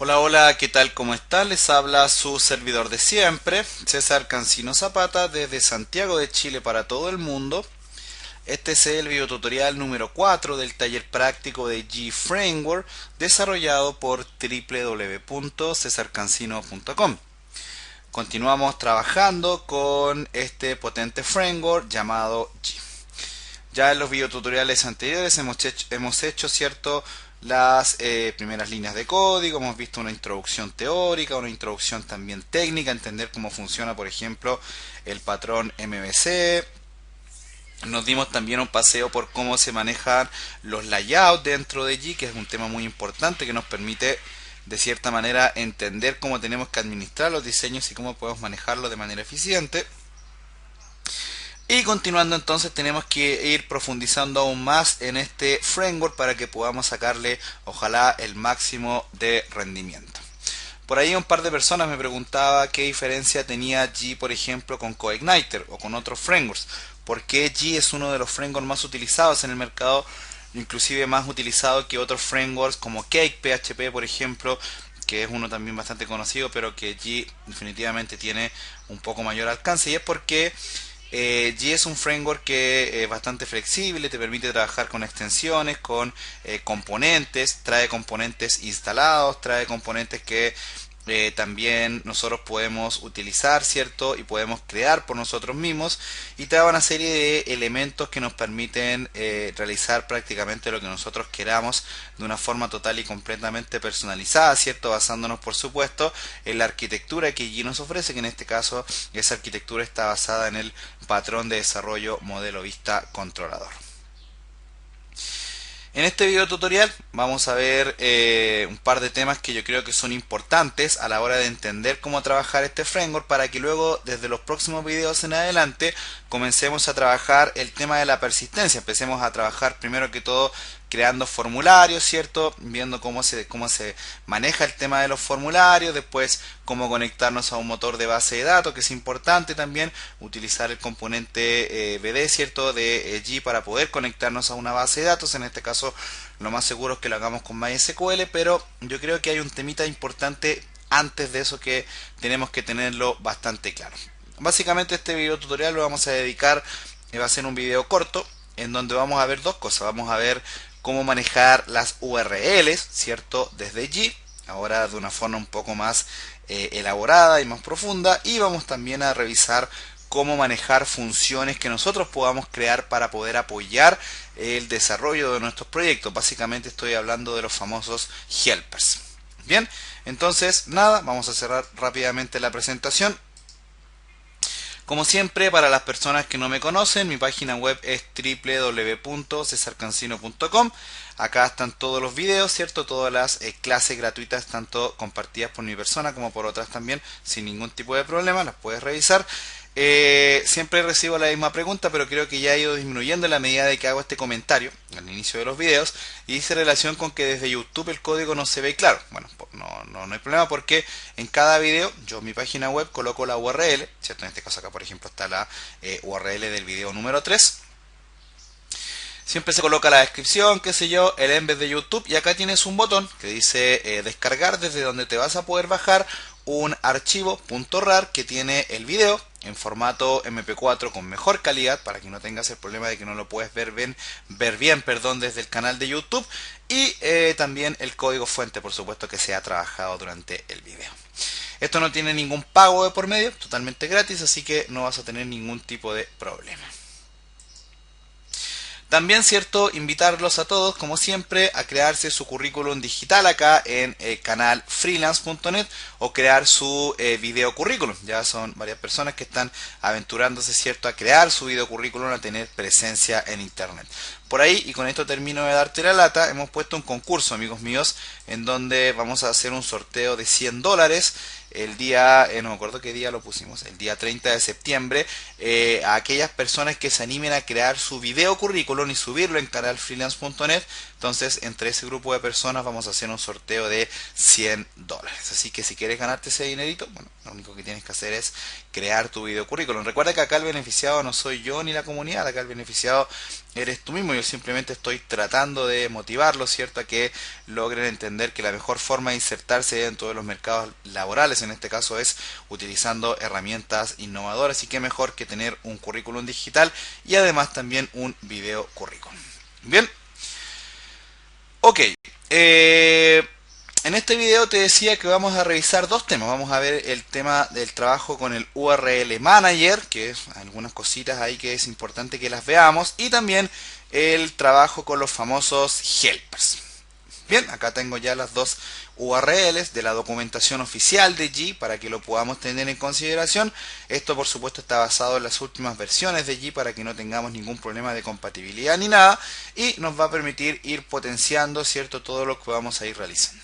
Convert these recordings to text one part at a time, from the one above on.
Hola, hola, ¿qué tal? ¿Cómo está? Les habla su servidor de siempre, César Cancino Zapata, desde Santiago de Chile para todo el mundo. Este es el videotutorial número 4 del taller práctico de G-Framework desarrollado por www.cesarcancino.com. Continuamos trabajando con este potente framework llamado G. Ya en los videotutoriales anteriores hemos hecho cierto, las primeras líneas de código, hemos visto una introducción teórica, una introducción también técnica, entender cómo funciona, por ejemplo, el patrón MVC. Nos dimos también un paseo por cómo se manejan los layouts dentro de G, que es un tema muy importante que nos permite de cierta manera entender cómo tenemos que administrar los diseños y cómo podemos manejarlos de manera eficiente. Y continuando entonces tenemos que ir profundizando aún más en este framework para que podamos sacarle ojalá el máximo de rendimiento. Por ahí un par de personas me preguntaba qué diferencia tenía G por ejemplo con CodeIgniter o con otros frameworks. ¿Por qué G es uno de los frameworks más utilizados en el mercado? Inclusive más utilizado que otros frameworks como Cake, PHP por ejemplo, que es uno también bastante conocido, pero que G definitivamente tiene un poco mayor alcance. Y es porque G es un framework que es bastante flexible, te permite trabajar con extensiones, con componentes, trae componentes instalados, trae componentes que también nosotros podemos utilizar, ¿cierto? Y podemos crear por nosotros mismos y trae una serie de elementos que nos permiten realizar prácticamente lo que nosotros queramos de una forma total y completamente personalizada, ¿cierto? Basándonos, por supuesto, en la arquitectura que G nos ofrece, que en este caso esa arquitectura está basada en el patrón de desarrollo modelo vista controlador. En este video tutorial vamos a ver un par de temas que yo creo que son importantes a la hora de entender cómo trabajar este framework para que luego desde los próximos videos en adelante comencemos a trabajar el tema de la persistencia. Empecemos a trabajar primero que todo creando formularios, ¿cierto? Viendo cómo se maneja el tema de los formularios, después cómo conectarnos a un motor de base de datos, que es importante también utilizar el componente BD, ¿cierto? De G para poder conectarnos a una base de datos. En este caso lo más seguro es que lo hagamos con MySQL, pero yo creo que hay un temita importante antes de eso que tenemos que tenerlo bastante claro. Básicamente este video tutorial lo vamos a dedicar, va a ser un video corto en donde vamos a ver dos cosas. Vamos a ver cómo manejar las URLs, ¿cierto? Desde G, ahora de una forma un poco más elaborada y más profunda, y vamos también a revisar cómo manejar funciones que nosotros podamos crear para poder apoyar el desarrollo de nuestros proyectos. Básicamente estoy hablando de los famosos helpers. Bien, entonces nada, vamos a cerrar rápidamente la presentación. Como siempre, para las personas que no me conocen, mi página web es www.cesarcancino.com. Acá están todos los videos, ¿cierto? Todas las clases gratuitas, tanto compartidas por mi persona como por otras también, sin ningún tipo de problema, las puedes revisar. Siempre recibo la misma pregunta, pero creo que ya ha ido disminuyendo en la medida de que hago este comentario al inicio de los videos y dice relación con que desde YouTube el código no se ve claro. Bueno, no hay problema porque en cada video yo en mi página web coloco la URL, ¿cierto? En este caso acá por ejemplo está la URL del video número 3. Siempre se coloca la descripción, qué sé yo, el embed de YouTube y acá tienes un botón que dice descargar, desde donde te vas a poder bajar un archivo .rar que tiene el video en formato MP4 con mejor calidad para que no tengas el problema de que no lo puedes ver bien, desde el canal de YouTube y también el código fuente, por supuesto, que se ha trabajado durante el video. Esto no tiene ningún pago de por medio, totalmente gratis, así que no vas a tener ningún tipo de problema. También, cierto, invitarlos a todos, como siempre, a crearse su currículum digital acá en el canal freelance.net o crear su video currículum. Ya son varias personas que están aventurándose, cierto, a crear su video currículum, a tener presencia en internet. Por ahí, y con esto termino de darte la lata, hemos puesto un concurso, amigos míos, en donde vamos a hacer un sorteo de $100 el día, no me acuerdo qué día lo pusimos, el día 30 de septiembre, a aquellas personas que se animen a crear su video currículum y subirlo en canalfreelance.net. Entonces, entre ese grupo de personas vamos a hacer un sorteo de $100. Así que si quieres ganarte ese dinerito, bueno, lo único que tienes que hacer es crear tu video currículum. Recuerda que acá el beneficiado no soy yo ni la comunidad, acá el beneficiado eres tú mismo. Yo simplemente estoy tratando de motivarlos, ¿cierto?, a que logren entender que la mejor forma de insertarse dentro de los mercados laborales, en este caso, es utilizando herramientas innovadoras, y qué mejor que tener un currículum digital y además también un video currículum. Bien, ok. En este video te decía que vamos a revisar dos temas. Vamos a ver el tema del trabajo con el URL Manager, que es algunas cositas ahí que es importante que las veamos, y también el trabajo con los famosos helpers. Bien, acá tengo ya las dos URLs de la documentación oficial de G para que lo podamos tener en consideración. Esto por supuesto está basado en las últimas versiones de G para que no tengamos ningún problema de compatibilidad ni nada, y nos va a permitir ir potenciando, ¿cierto?, todo lo que vamos a ir realizando.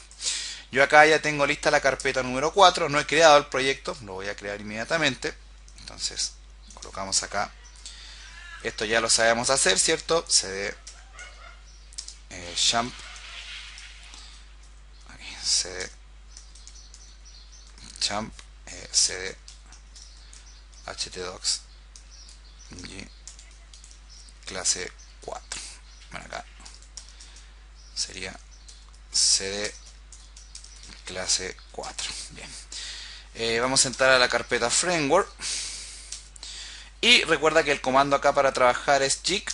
Yo acá ya tengo lista la carpeta número 4, no he creado el proyecto, lo voy a crear inmediatamente. Entonces colocamos acá, esto ya lo sabemos hacer, ¿cierto? cd champ, cd champ, cd htdocs y clase 4. Bueno, acá sería cd clase 4. Bien. Vamos a entrar a la carpeta framework. Y recuerda que el comando acá para trabajar es jig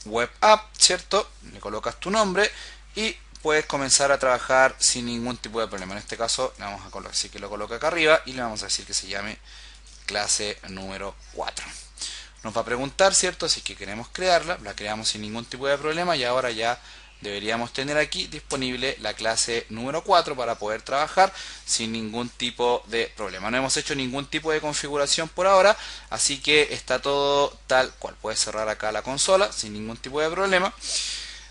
web app, ¿cierto? Le colocas tu nombre y puedes comenzar a trabajar sin ningún tipo de problema. En este caso le vamos a colocar, así que lo coloca acá arriba y le vamos a decir que se llame clase número 4. Nos va a preguntar, ¿cierto?, si es que queremos crearla. La creamos sin ningún tipo de problema y ahora ya deberíamos tener aquí disponible la clase número 4 para poder trabajar sin ningún tipo de problema. No hemos hecho ningún tipo de configuración por ahora, así que está todo tal cual. Puedes cerrar acá la consola sin ningún tipo de problema.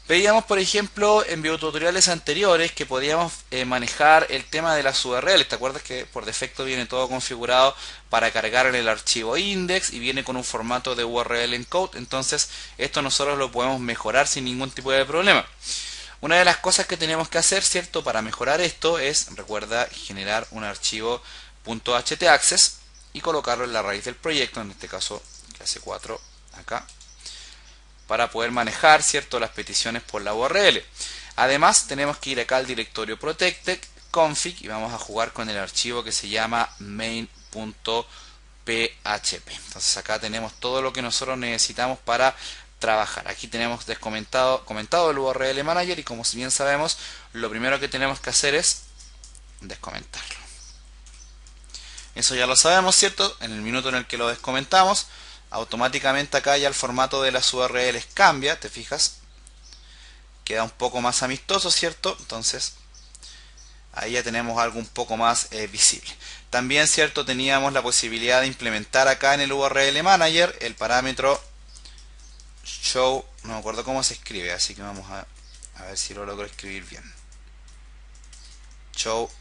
Veíamos, por ejemplo, en videotutoriales anteriores que podíamos manejar el tema de las URLs. ¿Te acuerdas que por defecto viene todo configurado para cargar en el archivo index y viene con un formato de URL encode? Entonces esto nosotros lo podemos mejorar sin ningún tipo de problema. Una de las cosas que tenemos que hacer, ¿cierto?, para mejorar esto es, recuerda, generar un archivo .htaccess y colocarlo en la raíz del proyecto, en este caso clase 4 acá, para poder manejar, ¿cierto?, las peticiones por la URL. Además tenemos que ir acá al directorio protected config y vamos a jugar con el archivo que se llama main.php. Entonces acá tenemos todo lo que nosotros necesitamos para trabajar. Aquí tenemos comentado el URL Manager y, como bien sabemos, lo primero que tenemos que hacer es descomentarlo. Eso ya lo sabemos, ¿cierto? En el minuto en el que lo descomentamos, automáticamente acá ya el formato de las URLs cambia, ¿te fijas? Queda un poco más amistoso, ¿cierto? Entonces ahí ya tenemos algo un poco más visible. También, ¿cierto?, teníamos la posibilidad de implementar acá en el URL Manager el parámetro show, no me acuerdo cómo se escribe, así que vamos a ver si lo logro escribir bien. Show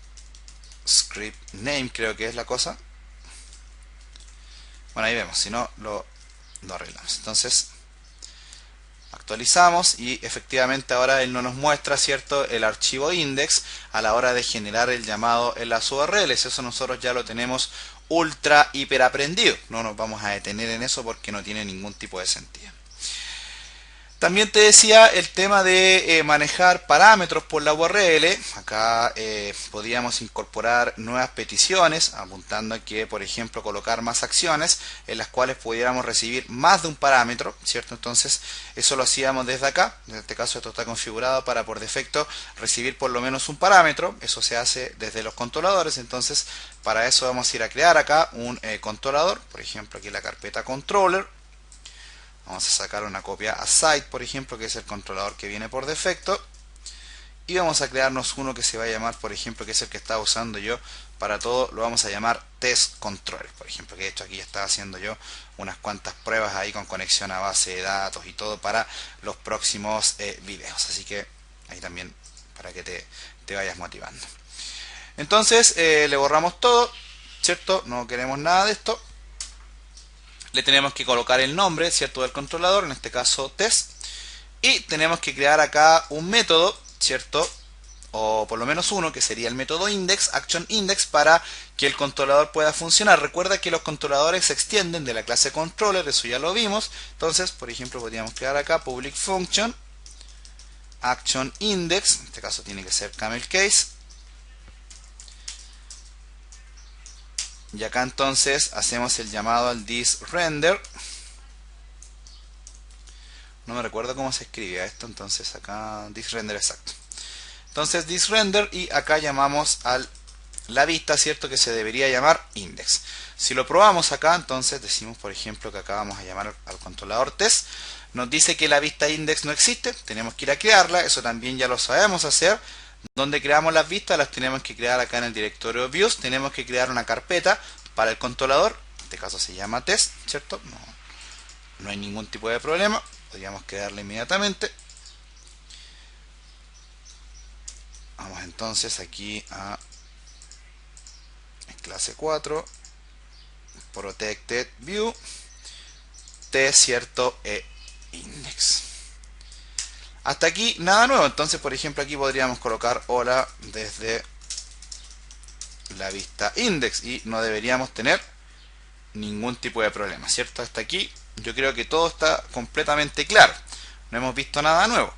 script name, creo que es la cosa. Bueno, ahí vemos, si no lo arreglamos. Entonces actualizamos y efectivamente ahora él no nos muestra, ¿cierto?, el archivo index a la hora de generar el llamado en las URLs. Eso nosotros ya lo tenemos ultra hiper aprendido. No nos vamos a detener en eso porque no tiene ningún tipo de sentido. También te decía el tema de manejar parámetros por la URL. Acá podíamos incorporar nuevas peticiones, apuntando a que, por ejemplo, colocar más acciones en las cuales pudiéramos recibir más de un parámetro, ¿cierto? Entonces eso lo hacíamos desde acá. En este caso esto está configurado para por defecto recibir por lo menos un parámetro. Eso se hace desde los controladores. Entonces para eso vamos a ir a crear acá un controlador. Por ejemplo, aquí en la carpeta controller. Vamos a sacar una copia a site, por ejemplo, que es el controlador que viene por defecto. Y vamos a crearnos uno que se va a llamar, por ejemplo, que es el que estaba usando yo para todo. Lo vamos a llamar test controller, por ejemplo, que de hecho aquí ya estaba haciendo yo unas cuantas pruebas ahí con conexión a base de datos y todo para los próximos videos. Así que ahí también para que te vayas motivando. Entonces le borramos todo, ¿cierto? No queremos nada de esto. Le tenemos que colocar el nombre, ¿cierto?, del controlador, en este caso test, y tenemos que crear acá un método, ¿cierto?, o por lo menos uno, que sería el método index, action index, para que el controlador pueda funcionar. Recuerda que los controladores se extienden de la clase controller, eso ya lo vimos. Entonces, por ejemplo, podríamos crear acá public function action index, en este caso tiene que ser camel case. Y acá entonces hacemos el llamado al thisRender. No me recuerdo cómo se escribía esto, entonces acá thisRender, exacto. Entonces thisRender, y acá llamamos a la vista, ¿cierto? Que se debería llamar index. Si lo probamos acá, entonces decimos, por ejemplo, que acá vamos a llamar al controlador test. Nos dice que la vista index no existe, tenemos que ir a crearla, eso también ya lo sabemos hacer. Donde creamos las vistas, las tenemos que crear acá en el directorio views. Tenemos que crear una carpeta para el controlador, en este caso se llama test, ¿cierto? No hay ningún tipo de problema, podríamos crearla inmediatamente. Vamos entonces aquí a clase 4, protected view, test, ¿cierto? Index. Hasta aquí nada nuevo. Entonces, por ejemplo, aquí podríamos colocar hola desde la vista index y no deberíamos tener ningún tipo de problema, ¿cierto? Hasta aquí yo creo que todo está completamente claro, no hemos visto nada nuevo.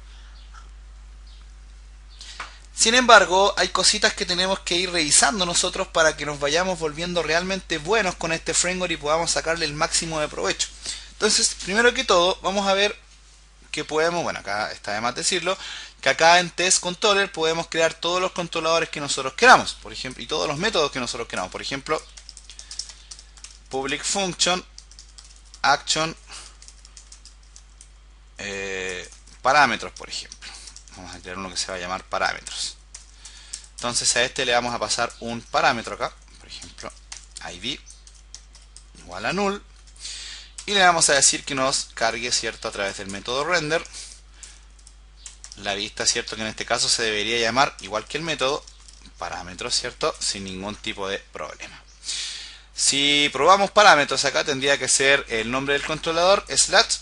Sin embargo, hay cositas que tenemos que ir revisando nosotros para que nos vayamos volviendo realmente buenos con este framework y podamos sacarle el máximo de provecho. Entonces, primero que todo, vamos a ver que podemos, bueno, acá está de más decirlo, que acá en test controller podemos crear todos los controladores que nosotros queramos, por ejemplo, y todos los métodos que nosotros queramos. Por ejemplo, public function action parámetros, por ejemplo. Vamos a crear uno que se va a llamar parámetros. Entonces a este le vamos a pasar un parámetro acá, por ejemplo, id igual a null, y le vamos a decir que nos cargue, ¿cierto?, a través del método render la vista, ¿cierto?, que en este caso se debería llamar igual que el método parámetros, ¿cierto?, sin ningún tipo de problema. Si probamos parámetros acá, tendría que ser el nombre del controlador slash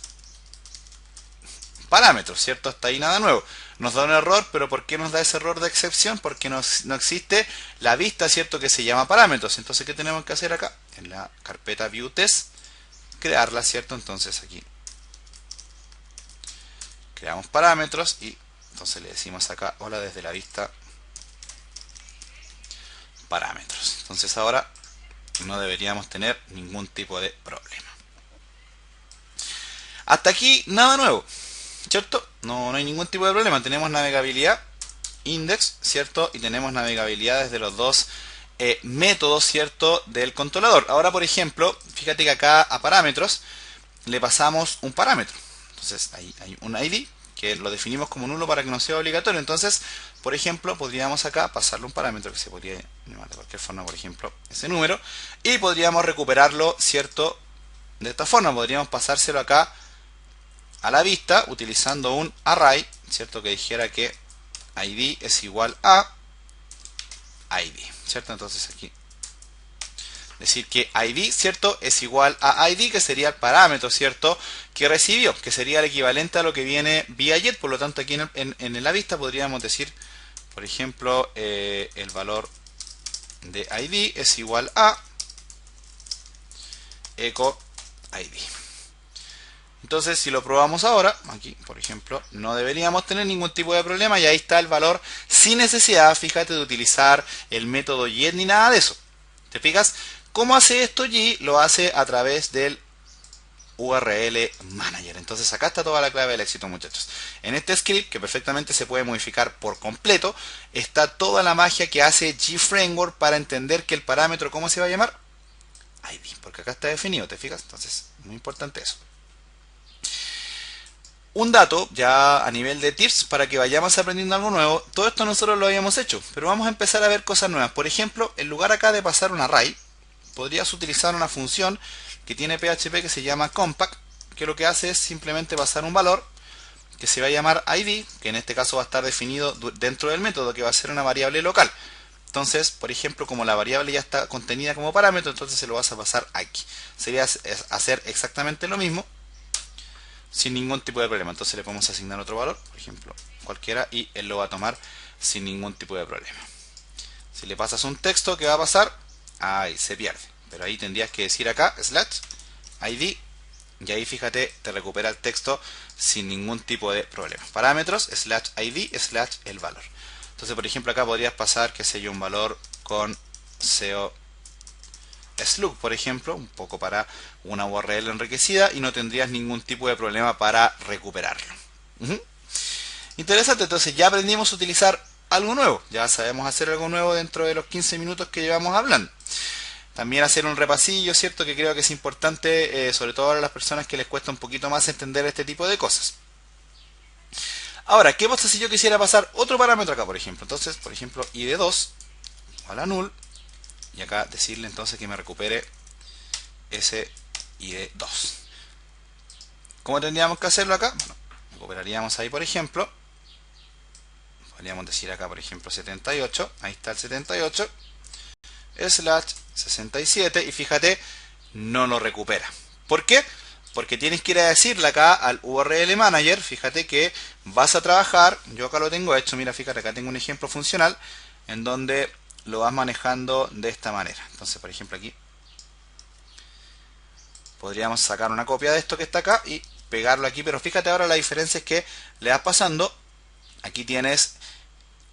parámetros, ¿cierto? Hasta ahí nada nuevo. Nos da un error, pero ¿por qué nos da ese error de excepción? Porque no existe la vista, ¿cierto?, que se llama parámetros. Entonces, ¿qué tenemos que hacer acá? En la carpeta view test, crearla, ¿cierto? Entonces aquí creamos parámetros y entonces le decimos acá hola desde la vista parámetros. Entonces ahora no deberíamos tener ningún tipo de problema. Hasta aquí nada nuevo, ¿cierto? No hay ningún tipo de problema. Tenemos navegabilidad index, ¿cierto? Y tenemos navegabilidad desde los dos métodos, ¿cierto?, del controlador. Ahora, por ejemplo, fíjate que acá a parámetros le pasamos un parámetro. Entonces ahí hay un id que lo definimos como nulo para que no sea obligatorio. Entonces, por ejemplo, podríamos acá pasarle un parámetro que se podría llamar de cualquier forma, por ejemplo, ese número, y podríamos recuperarlo, ¿cierto?, de esta forma. Podríamos pasárselo acá a la vista utilizando un array, ¿cierto?, que dijera que id es igual a id, ¿cierto? Entonces aquí decir que id, ¿cierto?, es igual a id, que sería el parámetro, ¿cierto?, que recibió, que sería el equivalente a lo que viene vía get. Por lo tanto, aquí en la vista podríamos decir, por ejemplo, el valor de id es igual a echo id. Entonces, si lo probamos ahora, aquí, por ejemplo, no deberíamos tener ningún tipo de problema, y ahí está el valor sin necesidad, fíjate, de utilizar el método get ni nada de eso. ¿Te fijas? ¿Cómo hace esto G? Lo hace a través del URL Manager. Entonces acá está toda la clave del éxito, muchachos. En este script, que perfectamente se puede modificar por completo, está toda la magia que hace GFramework para entender que el parámetro, ¿cómo se va a llamar? ID, porque acá está definido, ¿te fijas? Entonces, muy importante eso. Un dato ya a nivel de tips para que vayamos aprendiendo algo nuevo. Todo esto nosotros lo habíamos hecho, pero vamos a empezar a ver cosas nuevas. Por ejemplo, en lugar acá de pasar un array, podrías utilizar una función que tiene PHP que se llama compact, que lo que hace es simplemente pasar un valor que se va a llamar id, que en este caso va a estar definido dentro del método, que va a ser una variable local. Entonces, por ejemplo, como la variable ya está contenida como parámetro, entonces se lo vas a pasar aquí. Sería hacer exactamente lo mismo. sin ningún tipo de problema. Entonces le podemos asignar otro valor, por ejemplo, cualquiera, y él lo va a tomar sin ningún tipo de problema. Si le pasas un texto, ¿qué va a pasar? Ahí se pierde. Pero ahí tendrías que decir acá, slash, id, y ahí fíjate, te recupera el texto sin ningún tipo de problema. Parámetros, slash id, slash el valor. Entonces, por ejemplo, acá podrías pasar, qué sé yo, un valor con SEO slug, por ejemplo, un poco para una URL enriquecida, y no tendrías ningún tipo de problema para recuperarlo. Interesante, entonces ya aprendimos a utilizar algo nuevo, ya sabemos hacer algo nuevo dentro de los 15 minutos que llevamos hablando. También hacer un repasillo, ¿cierto? Que creo que es importante, sobre todo a las personas que les cuesta un poquito más entender este tipo de cosas. Ahora, ¿qué pasa si yo quisiera pasar otro parámetro acá, por ejemplo? Entonces, por ejemplo, id2 igual a null, y acá decirle entonces que me recupere ese id2. ¿Cómo tendríamos que hacerlo acá? Bueno, recuperaríamos ahí, por ejemplo, podríamos decir acá, por ejemplo, 78, ahí está el 78, slash 67, y fíjate, no lo recupera. ¿Por qué? Porque tienes que ir a decirle acá al URL Manager, fíjate que vas a trabajar, yo acá lo tengo hecho, mira, fíjate, acá tengo un ejemplo funcional en donde lo vas manejando de esta manera. Entonces, por ejemplo, aquí podríamos sacar una copia de esto que está acá y pegarlo aquí, pero fíjate ahora la diferencia es que le vas pasando, aquí tienes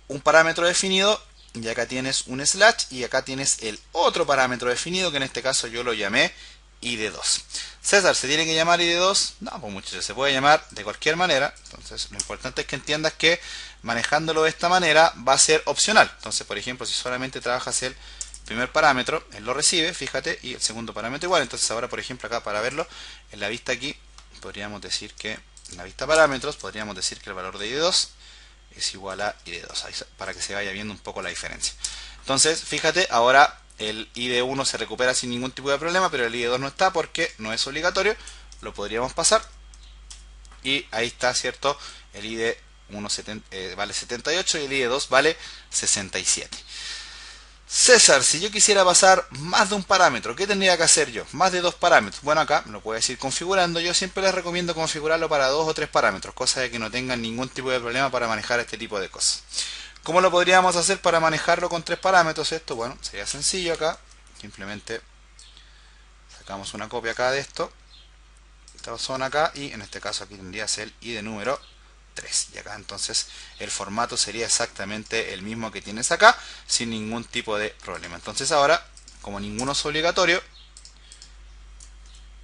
un parámetro definido y acá tienes un slash, y acá tienes el otro parámetro definido, que en este caso yo lo llamé id2. César, ¿se tiene que llamar id2? No, pues muchachos, se puede llamar de cualquier manera. Entonces lo importante es que entiendas que manejándolo de esta manera va a ser opcional. Entonces, por ejemplo, si solamente trabajas el primer parámetro, él lo recibe, fíjate, y el segundo parámetro igual. Entonces ahora, por ejemplo, acá para verlo, en la vista aquí, podríamos decir que, en la vista parámetros, podríamos decir que el valor de id2 es igual a id2, para que se vaya viendo un poco la diferencia. Entonces, fíjate, ahora el id1 se recupera sin ningún tipo de problema, pero el id2 no está porque no es obligatorio, lo podríamos pasar, y ahí está, ¿cierto? El id1 vale 78 y el id2 vale 67. César, si yo quisiera pasar más de un parámetro, ¿qué tendría que hacer yo? Más de dos parámetros. Bueno, acá me lo puedes ir configurando. Yo siempre les recomiendo configurarlo para 2 o 3 parámetros, cosa de que no tengan ningún tipo de problema para manejar este tipo de cosas. ¿Cómo lo podríamos hacer para manejarlo con 3 parámetros esto? Bueno, sería sencillo acá. Simplemente sacamos una copia acá de esto, esta zona acá, y en este caso aquí tendría que ser el id número 3, y acá entonces el formato sería exactamente el mismo que tienes acá, sin ningún tipo de problema. Entonces ahora, como ninguno es obligatorio,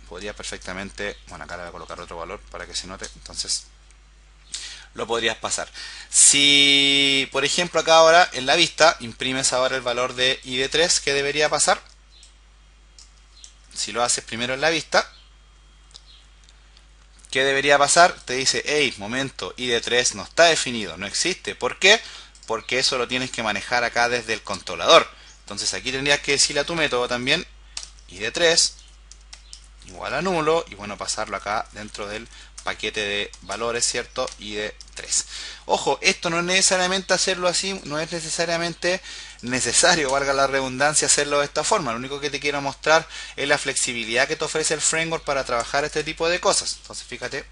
podría perfectamente, bueno, acá le voy a colocar otro valor para que se note, entonces lo podrías pasar. Si por ejemplo acá ahora en la vista imprimes ahora el valor de id3, ¿qué debería pasar? Si lo haces primero en la vista, ¿qué debería pasar? Te dice, hey, momento, id3 no está definido, no existe. ¿Por qué? Porque eso lo tienes que manejar acá desde el controlador. Entonces aquí tendrías que decirle a tu método también, id3 igual a nulo, y bueno, pasarlo acá dentro del paquete de valores, ¿cierto? id3. Ojo, esto no es necesariamente hacerlo así, no es necesariamente necesario, valga la redundancia, hacerlo de esta forma. Lo único que te quiero mostrar es la flexibilidad que te ofrece el framework para trabajar este tipo de cosas. Entonces fíjate,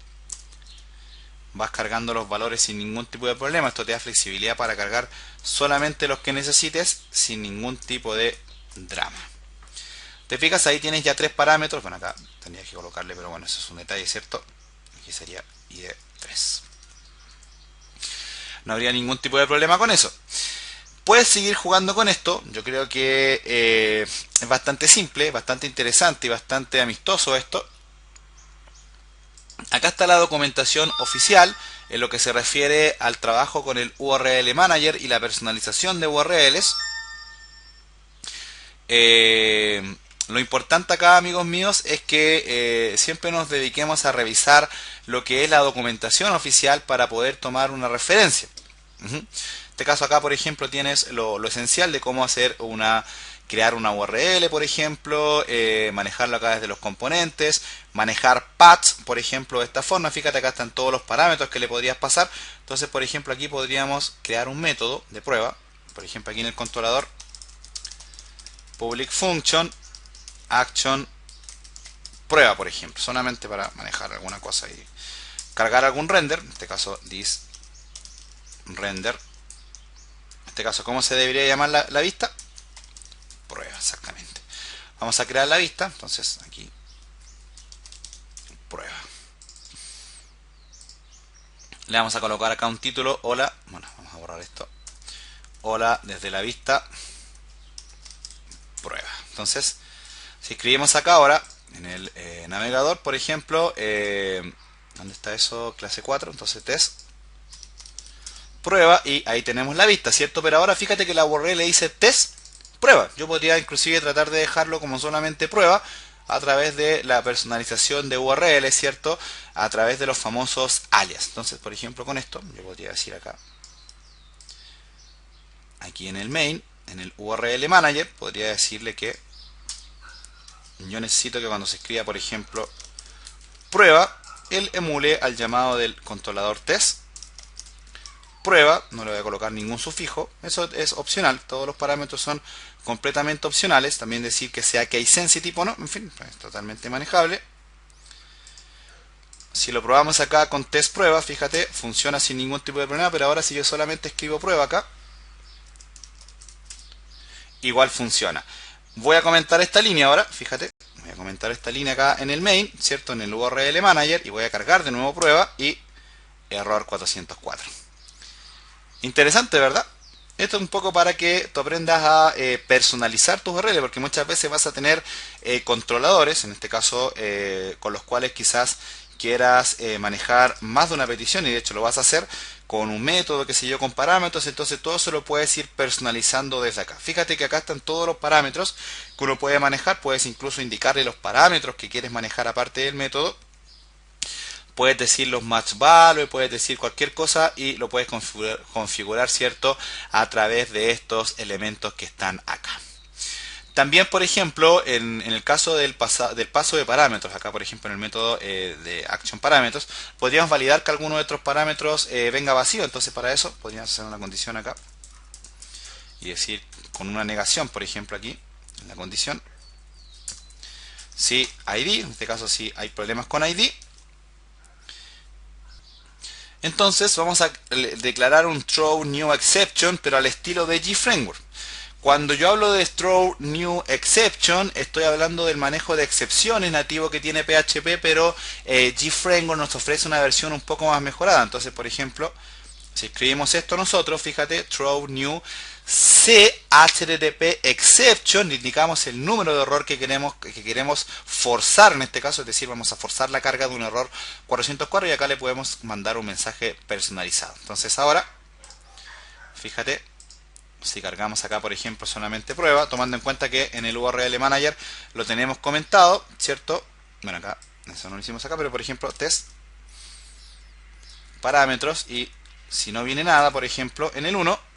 vas cargando los valores sin ningún tipo de problema. Esto te da flexibilidad para cargar solamente los que necesites sin ningún tipo de drama. Te fijas, ahí tienes ya 3 parámetros. Bueno, acá tendría que colocarle, pero bueno, eso es un detalle, ¿cierto? Aquí sería id3. No habría ningún tipo de problema con eso. Puedes seguir jugando con esto. Yo creo que es bastante simple, bastante interesante y bastante amistoso esto. Acá está la documentación oficial en lo que se refiere al trabajo con el URL Manager y la personalización de URLs. Lo importante acá, amigos míos, es que siempre nos dediquemos a revisar lo que es la documentación oficial para poder tomar una referencia. En este caso acá, por ejemplo, tienes lo esencial de cómo crear una URL, por ejemplo, manejarlo acá desde los componentes, manejar paths, por ejemplo, de esta forma. Fíjate, acá están todos los parámetros que le podrías pasar. Entonces, por ejemplo, aquí podríamos crear un método de prueba. Por ejemplo, aquí en el controlador, public function action prueba, por ejemplo, solamente para manejar alguna cosa ahí cargar algún render, en este caso this render. En este caso, ¿cómo se debería llamar la vista? Prueba, exactamente. Vamos a crear la vista, entonces aquí prueba. Le vamos a colocar acá un título, hola, bueno, vamos a borrar esto. Hola desde la vista prueba. Entonces, si escribimos acá ahora en el navegador, por ejemplo, ¿dónde está eso? Clase 4, entonces test prueba, y ahí tenemos la vista, ¿cierto? Pero ahora fíjate que la URL le dice test prueba. Yo podría inclusive tratar de dejarlo como solamente prueba a través de la personalización de URL, ¿cierto? A través de los famosos alias. Entonces, por ejemplo, con esto, yo podría decir acá, aquí en el main, en el URL manager, podría decirle que yo necesito que cuando se escriba, por ejemplo, prueba, él emule al llamado del controlador test prueba. No le voy a colocar ningún sufijo, eso es opcional, todos los parámetros son completamente opcionales. También decir que sea case sensitive o no, en fin, es totalmente manejable. Si lo probamos acá con test prueba, fíjate, funciona sin ningún tipo de problema, pero ahora si yo solamente escribo prueba acá, igual funciona. Voy a comentar esta línea ahora, fíjate, voy a comentar esta línea acá en el main, ¿cierto? En el URL manager, y voy a cargar de nuevo prueba y error 404. Interesante, ¿verdad? Esto es un poco para que tú aprendas a personalizar tus URL, porque muchas veces vas a tener controladores, en este caso con los cuales quizás quieras manejar más de una petición, y de hecho lo vas a hacer con un método, qué sé yo, con parámetros. Entonces todo eso lo puedes ir personalizando desde acá. Fíjate que acá están todos los parámetros que uno puede manejar. Puedes incluso indicarle los parámetros que quieres manejar aparte del método. Puedes decir los match value, puedes decir cualquier cosa y lo puedes configurar, ¿cierto? A través de estos elementos que están acá. También, por ejemplo, en el caso del paso de parámetros, acá por ejemplo en el método de action parámetros, podríamos validar que alguno de estos parámetros venga vacío. Entonces para eso podríamos hacer una condición acá y decir con una negación, por ejemplo aquí, en la condición, si ID, en este caso si hay problemas con ID, entonces vamos a declarar un throw new exception, pero al estilo de GFramework. Cuando yo hablo de throw new exception, estoy hablando del manejo de excepciones nativo que tiene PHP, pero GFramework nos ofrece una versión un poco más mejorada. Entonces, por ejemplo, si escribimos esto nosotros, fíjate, throw new CHTTP exception, indicamos el número de error que queremos forzar en este caso, es decir, vamos a forzar la carga de un error 404, y acá le podemos mandar un mensaje personalizado. Entonces ahora, fíjate, si cargamos acá por ejemplo solamente prueba, tomando en cuenta que en el URL manager lo tenemos comentado, ¿cierto? Bueno, acá, eso no lo hicimos acá, pero por ejemplo test parámetros, y si no viene nada, por ejemplo en el 1,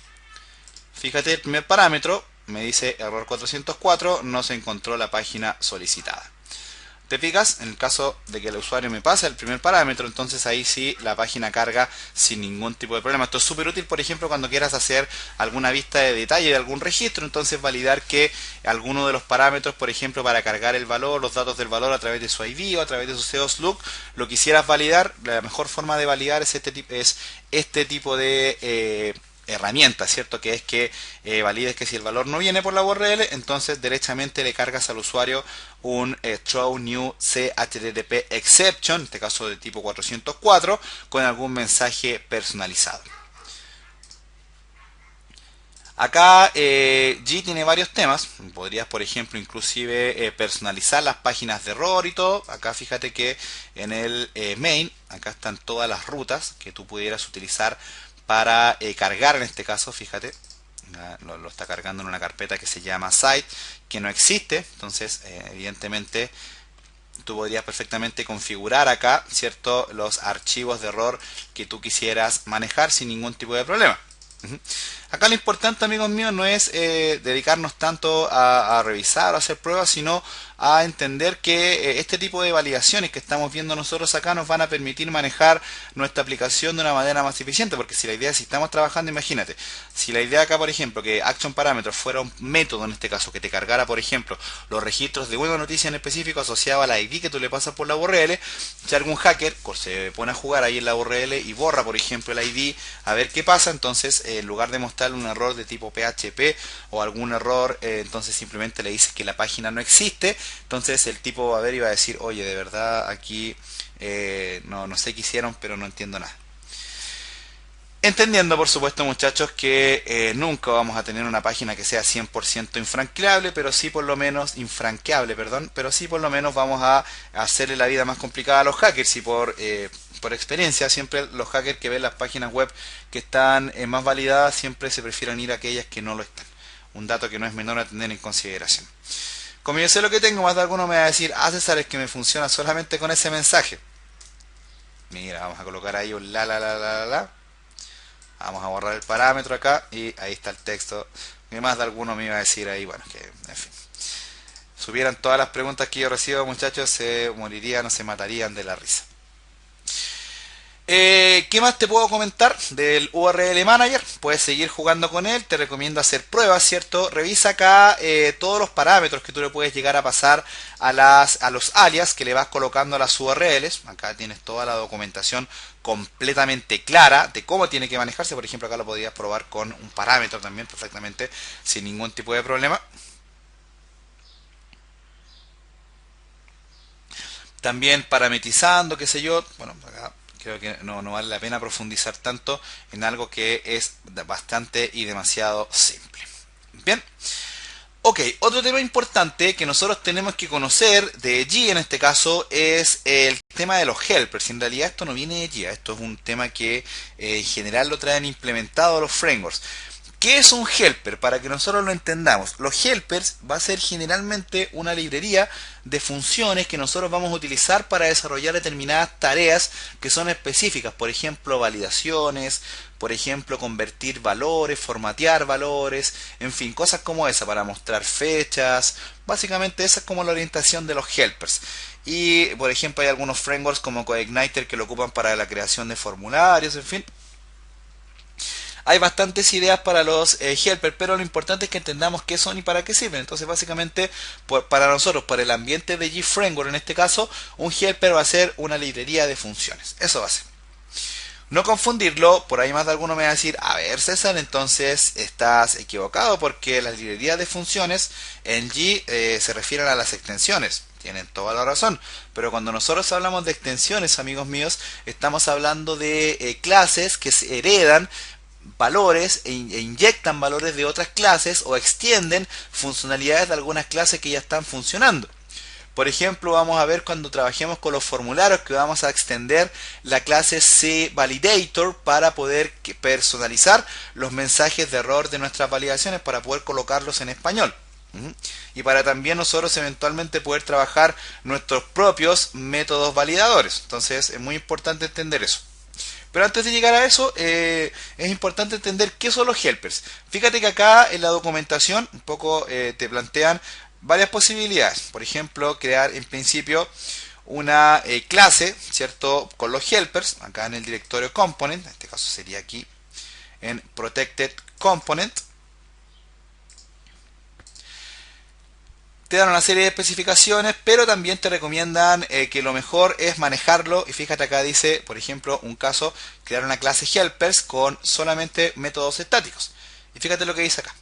fíjate, el primer parámetro me dice error 404, no se encontró la página solicitada. ¿Te fijas? En el caso de que el usuario me pase el primer parámetro, entonces ahí sí la página carga sin ningún tipo de problema. Esto es súper útil, por ejemplo, cuando quieras hacer alguna vista de detalle de algún registro. Entonces validar que alguno de los parámetros, por ejemplo, para cargar el valor, los datos del valor a través de su ID o a través de su seoslook, lo quisieras validar. La mejor forma de validar es este tipo de herramienta, ¿cierto? Que es que valides que si el valor no viene por la URL, entonces derechamente le cargas al usuario un throw new CHTTP exception, en este caso de tipo 404, con algún mensaje personalizado. Acá G tiene varios temas. Podrías, por ejemplo, inclusive personalizar las páginas de error y todo. Acá fíjate que en el main, acá están todas las rutas que tú pudieras utilizar para cargar, en este caso, fíjate, lo está cargando en una carpeta que se llama site, que no existe. Entonces, evidentemente, tú podrías perfectamente configurar acá, ¿cierto?, los archivos de error que tú quisieras manejar sin ningún tipo de problema. Acá lo importante, amigos míos, no es dedicarnos tanto a revisar o hacer pruebas, sino a entender que este tipo de validaciones que estamos viendo nosotros acá nos van a permitir manejar nuestra aplicación de una manera más eficiente, porque si la idea, si estamos trabajando, imagínate, si la idea acá, por ejemplo, que Action Parameters fuera un método en este caso, que te cargara, por ejemplo, los registros de una noticia en específico asociado a la ID que tú le pasas por la URL, si algún hacker se pone a jugar ahí en la URL y borra, por ejemplo, el ID, a ver qué pasa, entonces en lugar de mostrarle un error de tipo PHP o algún error, entonces simplemente le dices que la página no existe, entonces el tipo va a ver y va a decir, oye, de verdad aquí no sé qué hicieron, pero no entiendo nada. Entendiendo, por supuesto, muchachos, que nunca vamos a tener una página que sea 100% infranqueable, pero sí por lo menos, infranqueable, perdón, pero sí por lo menos vamos a hacerle la vida más complicada a los hackers y por experiencia, siempre los hackers que ven las páginas web que están más validadas, siempre se prefieren ir a aquellas que no lo están. Un dato que no es menor a tener en consideración. Como yo sé lo que tengo, más de alguno me va a decir, César, es que me funciona solamente con ese mensaje. Mira, vamos a colocar ahí un la. Vamos a borrar el parámetro acá y ahí está el texto. Y más de alguno me iba a decir ahí, bueno, que en fin. Subieran todas las preguntas que yo recibo, muchachos, se morirían o se matarían de la risa. ¿Qué más te puedo comentar del URL Manager? Puedes seguir jugando con él, te recomiendo hacer pruebas, ¿cierto? Revisa acá todos los parámetros que tú le puedes llegar a pasar a los alias que le vas colocando a las URLs. Acá tienes toda la documentación completamente clara de cómo tiene que manejarse. Por ejemplo, acá lo podrías probar con un parámetro también perfectamente sin ningún tipo de problema. También parametrizando, qué sé yo. Bueno, acá creo que no vale la pena profundizar tanto en algo que es bastante y demasiado simple. Bien. Ok, otro tema importante que nosotros tenemos que conocer de G en este caso es el tema de los helpers. En realidad esto no viene de G, esto es un tema que en general lo traen implementado los frameworks. ¿Qué es un helper? Para que nosotros lo entendamos. Los helpers va a ser generalmente una librería de funciones que nosotros vamos a utilizar para desarrollar determinadas tareas que son específicas. Por ejemplo, validaciones, por ejemplo, convertir valores, formatear valores, en fin, cosas como esa para mostrar fechas. Básicamente esa es como la orientación de los helpers. Y, por ejemplo, hay algunos frameworks como CodeIgniter que lo ocupan para la creación de formularios, en fin. Hay bastantes ideas para los helpers, pero lo importante es que entendamos qué son y para qué sirven. Entonces, básicamente, para nosotros, para el ambiente de G Framework en este caso, un helper va a ser una librería de funciones. Eso va a ser. No confundirlo, por ahí más de alguno me va a decir, a ver César, entonces estás equivocado porque las librerías de funciones en G se refieren a las extensiones. Tienen toda la razón, pero cuando nosotros hablamos de extensiones, amigos míos, estamos hablando de clases que se heredan valores e inyectan valores de otras clases o extienden funcionalidades de algunas clases que ya están funcionando. Por ejemplo, vamos a ver cuando trabajemos con los formularios que vamos a extender la clase CValidator para poder personalizar los mensajes de error de nuestras validaciones para poder colocarlos en español. Y para también nosotros eventualmente poder trabajar nuestros propios métodos validadores. Entonces es muy importante entender eso. Pero antes de llegar a eso, es importante entender qué son los helpers. Fíjate que acá en la documentación un poco te plantean varias posibilidades. Por ejemplo, crear en principio una clase, ¿cierto? Con los helpers, acá en el directorio component, en este caso sería aquí en protected component. Te dan una serie de especificaciones, pero también te recomiendan que lo mejor es manejarlo. Y fíjate acá dice, por ejemplo, un caso, crear una clase helpers con solamente métodos estáticos. Y fíjate lo que dice acá.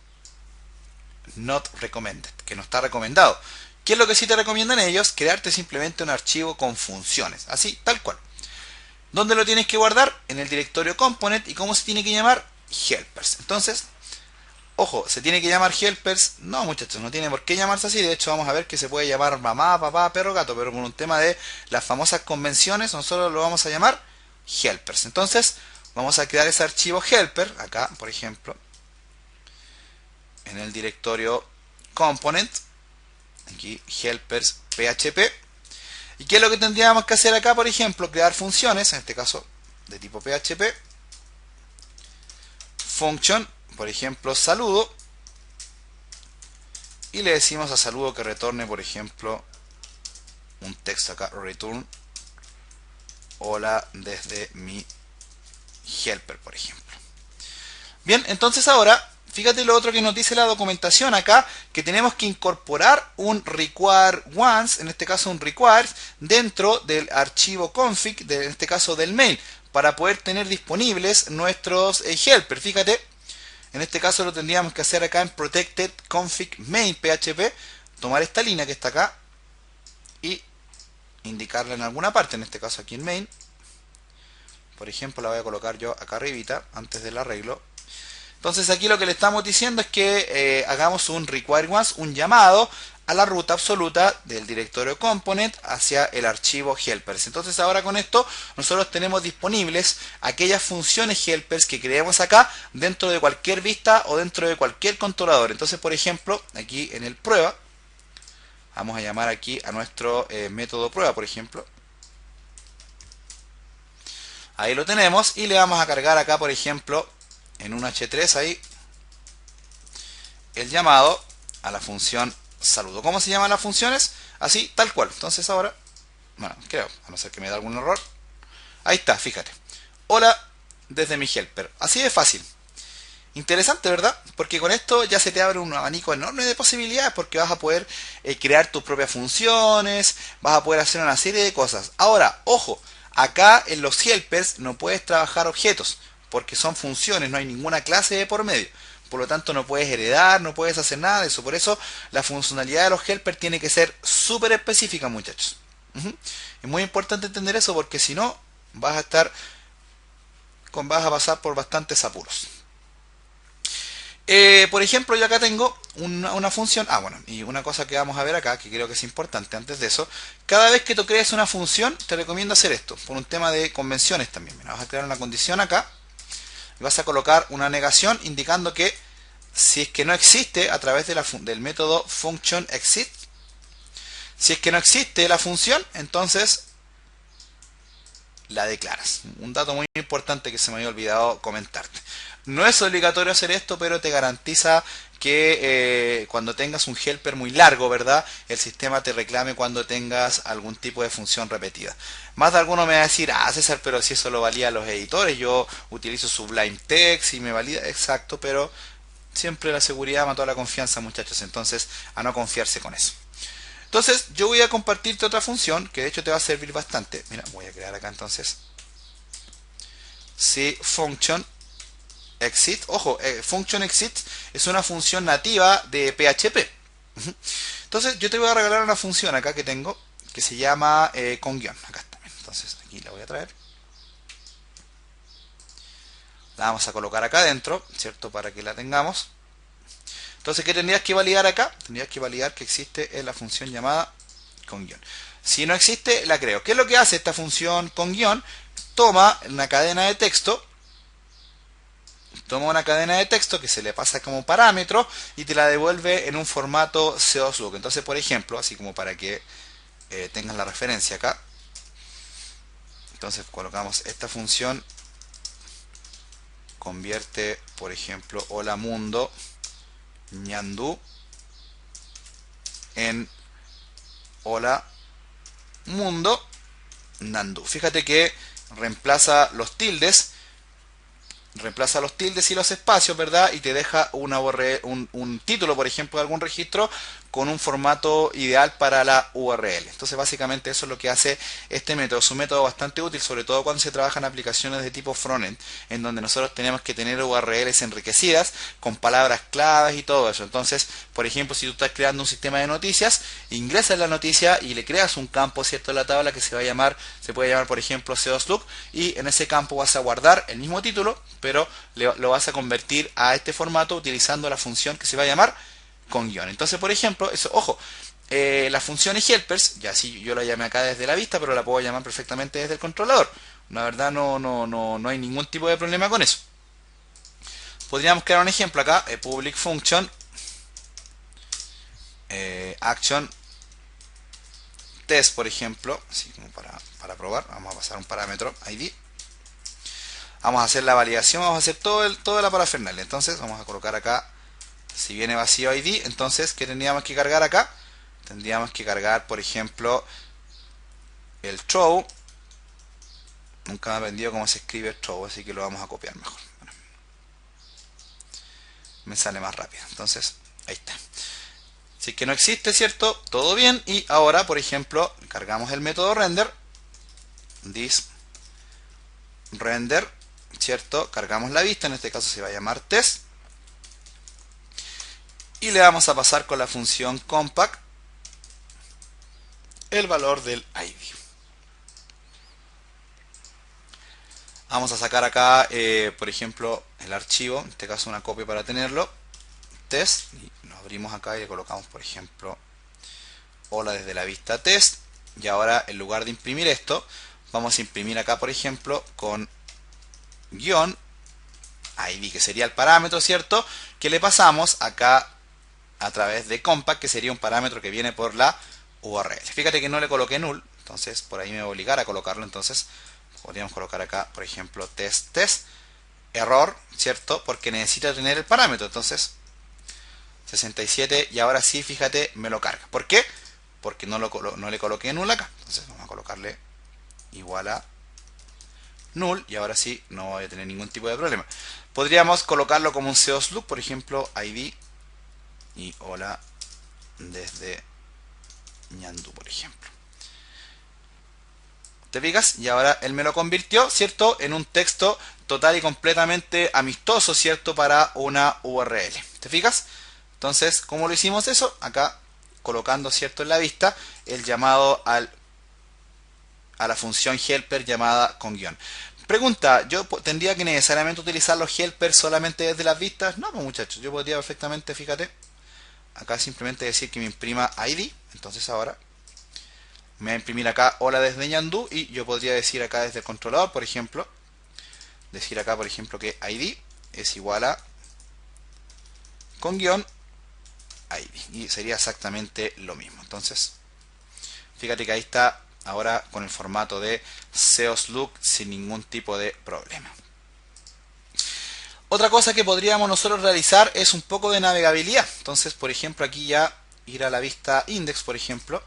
Not recommended, que no está recomendado. ¿Qué es lo que sí te recomiendan ellos? Crearte simplemente un archivo con funciones, así, tal cual. ¿Dónde lo tienes que guardar? En el directorio component. ¿Y cómo se tiene que llamar? Helpers. Entonces, ojo, ¿se tiene que llamar helpers? No, muchachos, no tiene por qué llamarse así. De hecho, vamos a ver que se puede llamar mamá, papá, perro, gato, pero por un tema de las famosas convenciones, nosotros lo vamos a llamar helpers. Entonces, vamos a crear ese archivo helper, acá, por ejemplo, en el directorio component, aquí helpers php. ¿Y qué es lo que tendríamos que hacer acá? Por ejemplo, crear funciones, en este caso de tipo php, function, por ejemplo, saludo, y le decimos a saludo que retorne, por ejemplo, un texto acá, return hola desde mi helper, por ejemplo. Bien, entonces ahora, fíjate lo otro que nos dice la documentación acá, que tenemos que incorporar un require once, en este caso un requires, dentro del archivo config, en este caso del main, para poder tener disponibles nuestros helpers. Fíjate, en este caso lo tendríamos que hacer acá en protected config main php, tomar esta línea que está acá y indicarla en alguna parte, en este caso aquí en main. Por ejemplo, la voy a colocar yo acá arribita, antes del arreglo. Entonces aquí lo que le estamos diciendo es que hagamos un require once, un llamado a la ruta absoluta del directorio component hacia el archivo helpers. Entonces ahora con esto nosotros tenemos disponibles aquellas funciones helpers que creemos acá dentro de cualquier vista o dentro de cualquier controlador. Entonces, por ejemplo, aquí en el prueba, vamos a llamar aquí a nuestro método prueba, por ejemplo. Ahí lo tenemos y le vamos a cargar acá, por ejemplo, en un H3 ahí, el llamado a la función saludo. ¿Cómo se llaman las funciones? Así, tal cual. Entonces ahora, bueno, creo, a no ser que me dé algún error. Ahí está, fíjate. Hola desde mi helper. Así de fácil. Interesante, ¿verdad? Porque con esto ya se te abre un abanico enorme de posibilidades, porque vas a poder crear tus propias funciones, vas a poder hacer una serie de cosas. Ahora, ojo, acá en los helpers no puedes trabajar objetos, porque son funciones, no hay ninguna clase de por medio. Por lo tanto, no puedes heredar, no puedes hacer nada de eso. Por eso, la funcionalidad de los helpers tiene que ser súper específica, muchachos. Es muy importante entender eso, porque si no, vas a pasar por bastantes apuros. Por ejemplo, yo acá tengo una función. Bueno, y una cosa que vamos a ver acá, que creo que es importante antes de eso. Cada vez que tú crees una función, te recomiendo hacer esto, por un tema de convenciones también. Mira, vas a crear una condición acá. Y vas a colocar una negación indicando que si es que no existe a través del método function exist, si es que no existe la función, entonces la declaras. Un dato muy importante que se me había olvidado comentarte. No es obligatorio hacer esto, pero te garantiza que cuando tengas un helper muy largo, ¿verdad? El sistema te reclame cuando tengas algún tipo de función repetida. Más de alguno me va a decir, César, pero si eso lo valía los editores, yo utilizo Sublime Text y me valida, exacto, pero siempre la seguridad mató a la confianza, muchachos, entonces a no confiarse con eso. Entonces yo voy a compartirte otra función que de hecho te va a servir bastante. Mira, voy a crear acá entonces si function exit. Ojo, function exit es una función nativa de PHP. Entonces yo te voy a regalar una función acá que tengo que se llama con guión. Acá está. Entonces aquí la voy a traer. La vamos a colocar acá adentro, ¿cierto? Para que la tengamos. Entonces, ¿qué tendrías que validar acá? Tendrías que validar que existe la función llamada con guión. Si no existe, la creo. ¿Qué es lo que hace esta función con guión? Toma una cadena de texto. Toma una cadena de texto que se le pasa como parámetro y te la devuelve en un formato COSLOOK. Entonces, por ejemplo, así como para que tengas la referencia acá. Entonces, colocamos esta función. Convierte, por ejemplo, hola mundo ñandú en hola mundo nandú. Fíjate que reemplaza los tildes y los espacios, ¿verdad? Y te deja un título, por ejemplo, de algún registro con un formato ideal para la URL. Entonces, básicamente eso es lo que hace este método. Es un método bastante útil, sobre todo cuando se trabaja en aplicaciones de tipo frontend, en donde nosotros tenemos que tener URLs enriquecidas con palabras claves y todo eso. Entonces, por ejemplo, si tú estás creando un sistema de noticias, ingresas la noticia y le creas un campo, ¿cierto?, en la tabla que se puede llamar, por ejemplo, COSLOOK, y en ese campo vas a guardar el mismo título, pero lo vas a convertir a este formato utilizando la función que se va a llamar con guión. Entonces, por ejemplo, eso, ojo, las funciones helpers, ya sí yo la llamé acá desde la vista, pero la puedo llamar perfectamente desde el controlador. La verdad no hay ningún tipo de problema con eso. Podríamos crear un ejemplo acá, public function action test, por ejemplo, así como para probar. Vamos a pasar un parámetro id. Vamos a hacer la validación, vamos a hacer toda la parafernalia. Entonces vamos a colocar acá, si viene vacío id, entonces ¿qué tendríamos que cargar acá? Tendríamos que cargar, por ejemplo, el throw. Nunca me he aprendido cómo se escribe throw, así que lo vamos a copiar mejor. Bueno, me sale más rápido. Entonces, ahí está. Si es que no existe, ¿cierto? Todo bien. Y ahora, por ejemplo, cargamos el método render. This render, ¿cierto? Cargamos la vista, en este caso se va a llamar test. Y le vamos a pasar con la función compact el valor del ID. Vamos a sacar acá, por ejemplo, el archivo, en este caso una copia para tenerlo, test, y lo abrimos acá y le colocamos, por ejemplo, hola desde la vista test. Y ahora, en lugar de imprimir esto, vamos a imprimir acá, por ejemplo, con guión ID, que sería el parámetro, ¿cierto? Que le pasamos acá a través de compact, que sería un parámetro que viene por la URL. Fíjate que no le coloqué null, entonces por ahí me voy a obligar a colocarlo. Entonces podríamos colocar acá, por ejemplo, test, error, ¿cierto? Porque necesita tener el parámetro. Entonces 67, y ahora sí, fíjate, me lo carga. ¿Por qué? Porque no le coloqué null acá. Entonces vamos a colocarle igual a null, y ahora sí no voy a tener ningún tipo de problema. Podríamos colocarlo como un seosloop, por ejemplo, ID y hola desde Ñandú, por ejemplo. ¿Te fijas? Y ahora él me lo convirtió, ¿cierto?, en un texto total y completamente amistoso, ¿cierto?, para una URL. ¿Te fijas? Entonces, ¿cómo lo hicimos eso? Acá, colocando, ¿cierto?, en la vista el llamado a la función helper llamada con guión. Pregunta, ¿yo tendría que necesariamente utilizar los helpers solamente desde las vistas? No, pues muchachos, yo podría perfectamente, fíjate, acá simplemente decir que me imprima ID. Entonces ahora me va a imprimir acá hola desde Ñandú, y yo podría decir acá desde el controlador, por ejemplo, decir acá, por ejemplo, que ID es igual a con guión ID, y sería exactamente lo mismo. Entonces fíjate que ahí está ahora con el formato de seosloop sin ningún tipo de problema. Otra cosa que podríamos nosotros realizar es un poco de navegabilidad. Entonces, por ejemplo, aquí ya ir a la vista index, por ejemplo,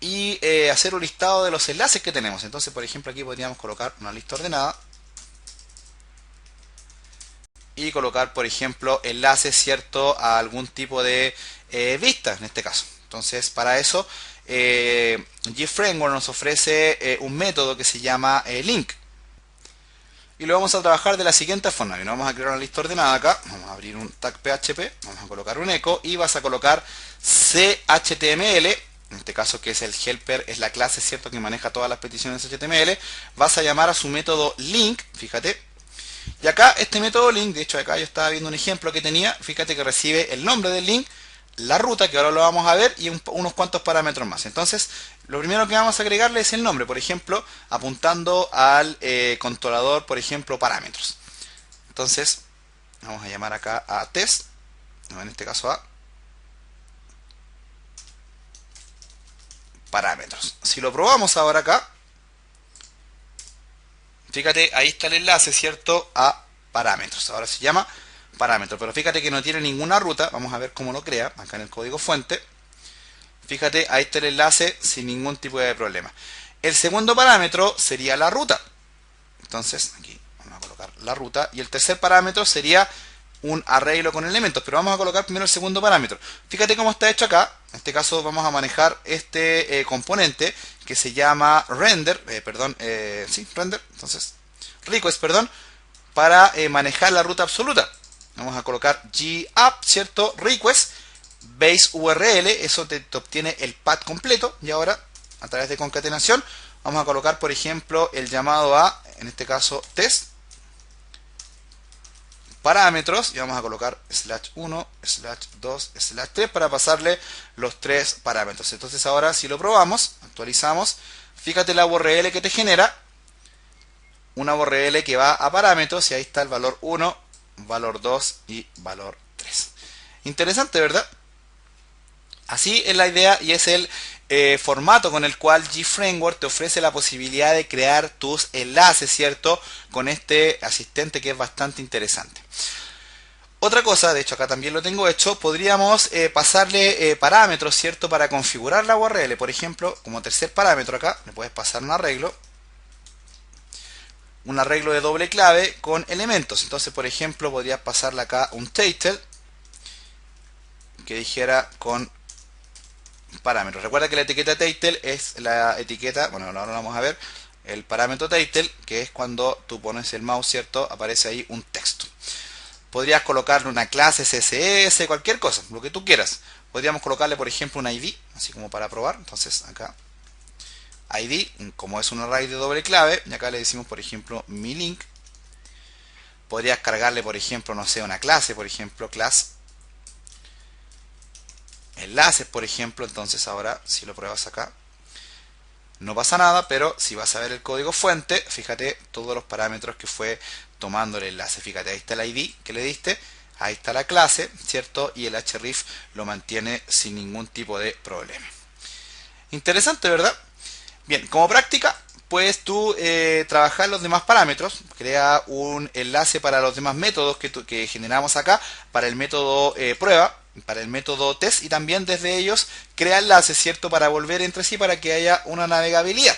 y hacer un listado de los enlaces que tenemos. Entonces, por ejemplo, aquí podríamos colocar una lista ordenada y colocar, por ejemplo, enlaces, ¿cierto?, a algún tipo de vista, en este caso. Entonces, para eso, GFramework nos ofrece un método que se llama link. Y lo vamos a trabajar de la siguiente forma. Bien, vamos a crear una lista ordenada acá. Vamos a abrir un tag PHP. Vamos a colocar un echo y vas a colocar CHTML. En este caso, que es el helper, es la clase, ¿cierto?, que maneja todas las peticiones HTML. Vas a llamar a su método link. Fíjate. Y acá este método link, de hecho acá yo estaba viendo un ejemplo que tenía. Fíjate que recibe el nombre del link, la ruta, que ahora lo vamos a ver, y unos cuantos parámetros más. Entonces, lo primero que vamos a agregarle es el nombre, por ejemplo, apuntando al controlador, por ejemplo, parámetros. Entonces, vamos a llamar acá a test, en este caso a parámetros. Si lo probamos ahora acá, fíjate, ahí está el enlace, ¿cierto?, a parámetros. Ahora se llama parámetro, pero fíjate que no tiene ninguna ruta. Vamos a ver cómo lo crea, acá en el código fuente. Fíjate, ahí está el enlace sin ningún tipo de problema. El segundo parámetro sería la ruta. Entonces, aquí vamos a colocar la ruta. Y el tercer parámetro sería un arreglo con elementos. Pero vamos a colocar primero el segundo parámetro. Fíjate cómo está hecho acá. En este caso vamos a manejar este componente que se llama render. Render. Entonces, request, perdón. Para manejar la ruta absoluta. Vamos a colocar gapp, ¿cierto? Request base URL, eso te obtiene el path completo. Y ahora, a través de concatenación, vamos a colocar, por ejemplo, el llamado a, en este caso, test parámetros, y vamos a colocar /1, /2, /3 para pasarle los tres parámetros. Entonces ahora, si lo probamos, actualizamos, fíjate la URL que te genera, una URL que va a parámetros, y ahí está el valor 1, valor 2 y valor 3. Interesante, ¿verdad? Así es la idea, y es el formato con el cual GFramework te ofrece la posibilidad de crear tus enlaces, ¿cierto?, con este asistente, que es bastante interesante. Otra cosa, de hecho acá también lo tengo hecho, podríamos pasarle parámetros, ¿cierto? Para configurar la URL. Por ejemplo, como tercer parámetro acá, le puedes pasar un arreglo de doble clave con elementos. Entonces, por ejemplo, podrías pasarle acá un title que dijera con parámetros. Recuerda que la etiqueta title es la etiqueta, bueno, ahora lo vamos a ver, el parámetro title, que es cuando tú pones el mouse, ¿cierto? Aparece ahí un texto. Podrías colocarle una clase CSS, cualquier cosa, lo que tú quieras. Podríamos colocarle, por ejemplo, un ID, así como para probar. Entonces, acá, ID, como es un array de doble clave, y acá le decimos, por ejemplo, mi link. Podrías cargarle, por ejemplo, no sé, una clase, por ejemplo, class enlaces, por ejemplo. Entonces, ahora, si lo pruebas acá, no pasa nada, pero si vas a ver el código fuente, fíjate todos los parámetros que fue tomando el enlace. Fíjate, ahí está el ID que le diste, ahí está la clase, ¿cierto? Y el href lo mantiene sin ningún tipo de problema. Interesante, ¿verdad? Bien, como práctica, puedes tú trabajar los demás parámetros. Crea un enlace para los demás métodos que generamos acá, para el método prueba, para el método test, y también desde ellos crea enlaces, ¿cierto? Para volver entre sí, para que haya una navegabilidad.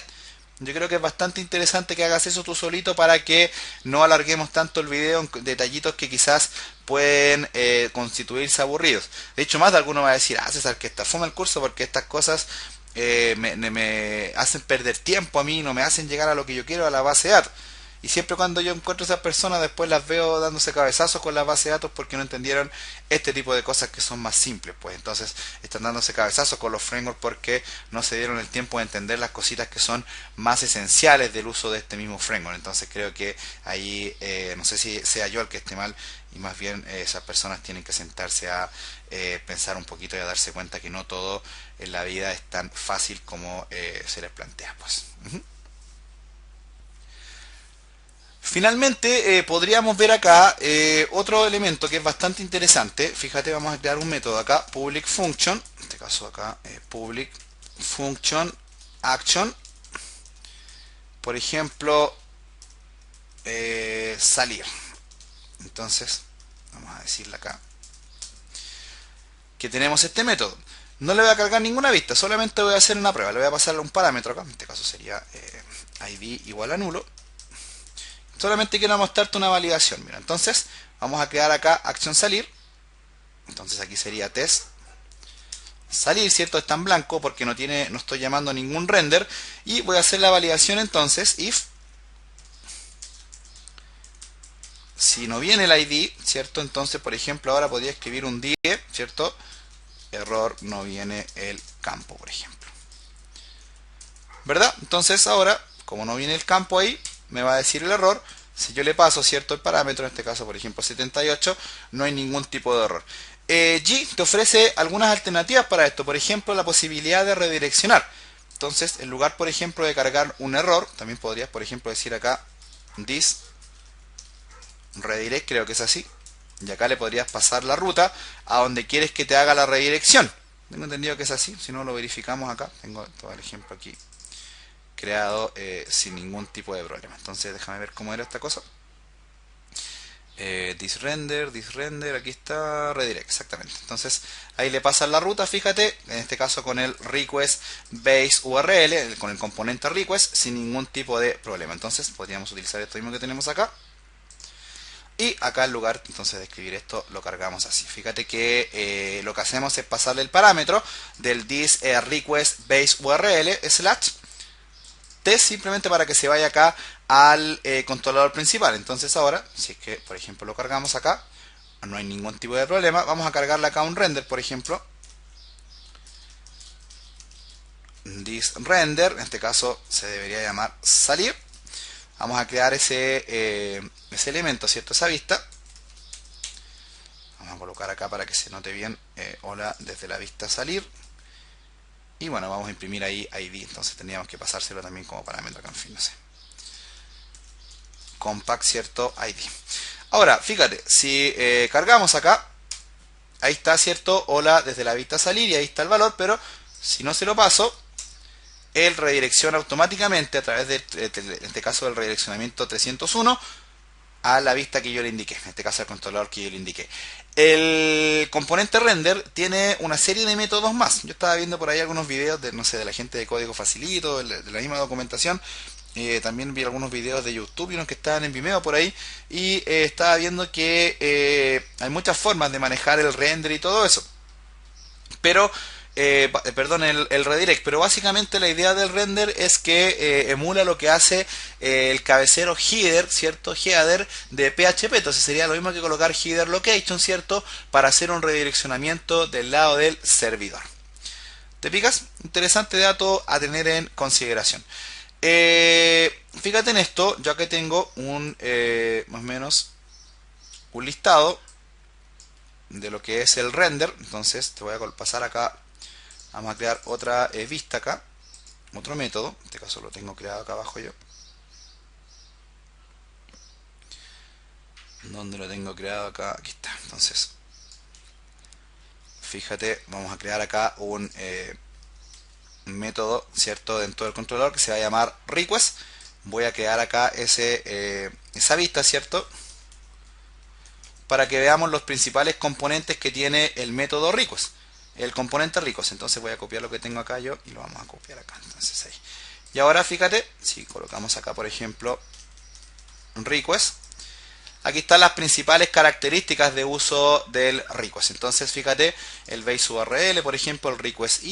Yo creo que es bastante interesante que hagas eso tú solito para que no alarguemos tanto el video en detallitos que quizás pueden constituirse aburridos. De hecho, más de alguno va a decir, César, que está fome el curso porque estas cosas me hacen perder tiempo a mí, no me hacen llegar a lo que yo quiero, a la base de datos. Y siempre cuando yo encuentro a esas personas, después las veo dándose cabezazos con la base de datos porque no entendieron este tipo de cosas que son más simples. Pues entonces están dándose cabezazos con los frameworks porque no se dieron el tiempo de entender las cositas que son más esenciales del uso de este mismo framework. Entonces creo que ahí, no sé si sea yo el que esté mal, y más bien esas personas tienen que sentarse a pensar un poquito y a darse cuenta que no todo en la vida es tan fácil como se les plantea. Pues. Finalmente podríamos ver acá otro elemento que es bastante interesante. Fíjate, vamos a crear un método acá, public function, en este caso acá public function action, por ejemplo salir. Entonces vamos a decirle acá que tenemos este método. No le voy a cargar ninguna vista, solamente voy a hacer una prueba. Le voy a pasarle un parámetro acá, en este caso sería id igual a nulo. Solamente quiero mostrarte una validación. Mira, entonces vamos a crear acá acción salir. Entonces aquí sería test salir, ¿cierto? Está en blanco porque no estoy llamando a ningún render. Y voy a hacer la validación entonces if si no viene el ID, ¿cierto? Entonces, por ejemplo, ahora podría escribir un die, ¿cierto? Error, no viene el campo, por ejemplo. ¿Verdad? Entonces ahora, como no viene el campo ahí, me va a decir el error. Si yo le paso, ¿cierto?, el parámetro, en este caso, por ejemplo, 78, no hay ningún tipo de error. G te ofrece algunas alternativas para esto. Por ejemplo, la posibilidad de redireccionar. Entonces, en lugar, por ejemplo, de cargar un error, también podrías, por ejemplo, decir acá this redirect, creo que es así. Y acá le podrías pasar la ruta a donde quieres que te haga la redirección. Tengo entendido que es así. Si no, lo verificamos acá. Tengo todo el ejemplo aquí creado sin ningún tipo de problema. Entonces déjame ver cómo era esta cosa. This render, aquí está, redirect, exactamente. Entonces ahí le pasan la ruta, fíjate, en este caso con el request base URL, con el componente request, sin ningún tipo de problema. Entonces podríamos utilizar esto mismo que tenemos acá. Y acá en lugar entonces de escribir esto lo cargamos así. Fíjate que lo que hacemos es pasarle el parámetro del this request base URL slash test, simplemente para que se vaya acá al controlador principal. Entonces ahora, si es que por ejemplo lo cargamos acá, no hay ningún tipo de problema. Vamos a cargarle acá un render, por ejemplo. This render, en este caso se debería llamar salir. Vamos a crear ese elemento, ¿cierto? Esa vista. Vamos a colocar acá para que se note bien. Hola, desde la vista salir. Y bueno, vamos a imprimir ahí ID. Entonces tendríamos que pasárselo también como parámetro acá, en fin, no sé. Compact, ¿cierto? ID. Ahora, fíjate, si cargamos acá, ahí está, ¿cierto? Hola, desde la vista salir, y ahí está el valor, pero si no se lo paso, él redirecciona automáticamente a través de, en este caso, del redireccionamiento 301, a la vista que yo le indiqué, en este caso al controlador que yo le indiqué. El componente render tiene una serie de métodos más. Yo estaba viendo por ahí algunos videos de, no sé, de la gente de Código Facilito, de la misma documentación. También vi algunos videos de YouTube y unos que estaban en Vimeo por ahí. Y estaba viendo que hay muchas formas de manejar el render y todo eso. Pero perdón, el redirect, pero básicamente la idea del render es que emula lo que hace el cabecero header, ¿cierto? Header de PHP, entonces sería lo mismo que colocar header location, ¿cierto? Para hacer un redireccionamiento del lado del servidor. ¿Te picas? Interesante dato a tener en consideración. Fíjate en esto, ya que tengo un más o menos un listado de lo que es el render, entonces te voy a pasar acá. Vamos a crear otra vista acá, otro método, en este caso lo tengo creado acá abajo yo. ¿Dónde lo tengo creado acá? Aquí está. Entonces, fíjate, vamos a crear acá un método, ¿cierto? Dentro del controlador que se va a llamar request. Voy a crear acá esa vista, ¿cierto? Para que veamos los principales componentes que tiene el método request. El componente request. Entonces voy a copiar lo que tengo acá yo y lo vamos a copiar acá. Entonces ahí. Y ahora fíjate, si colocamos acá por ejemplo request, aquí están las principales características de uso del request. Entonces fíjate, el base URL, por ejemplo, el request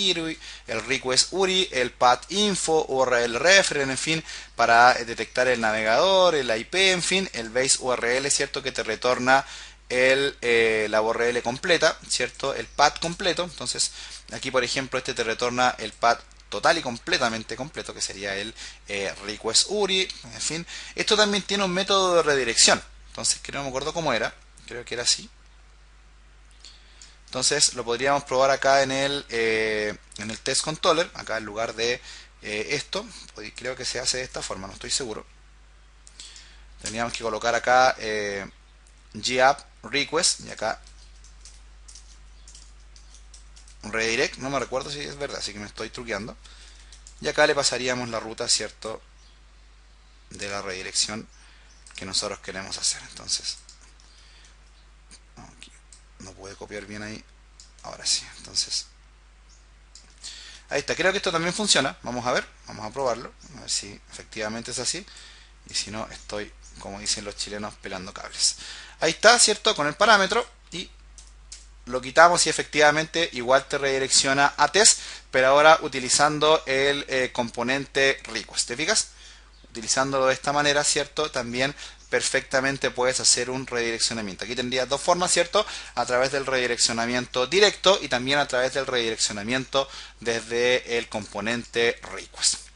URI, el path info, URL reference, en fin, para detectar el navegador, el IP, en fin, el base URL, ¿cierto? Que te retorna la URL completa, ¿cierto? El path completo. Entonces aquí por ejemplo este te retorna el path total y completamente completo, que sería el request URI, en fin. Esto también tiene un método de redirección, entonces que no me acuerdo cómo era, creo que era así. Entonces lo podríamos probar acá en el test controller, acá en lugar de esto, creo que se hace de esta forma, no estoy seguro. Tendríamos que colocar acá gapp request y acá redirect, no me recuerdo si es verdad, así que me estoy truqueando. Y acá le pasaríamos la ruta, ¿cierto? De la redirección que nosotros queremos hacer. Entonces, aquí no pude copiar bien ahí. Ahora sí, entonces ahí está, creo que esto también funciona. Vamos a ver, vamos a probarlo, a ver si efectivamente es así. Y si no, estoy, como dicen los chilenos, pelando cables. Ahí está, ¿cierto? Con el parámetro y lo quitamos y efectivamente igual te redirecciona a test, pero ahora utilizando el componente request. ¿Te fijas? Utilizándolo de esta manera, ¿cierto? También perfectamente puedes hacer un redireccionamiento. Aquí tendrías dos formas, ¿cierto? A través del redireccionamiento directo y también a través del redireccionamiento desde el componente request.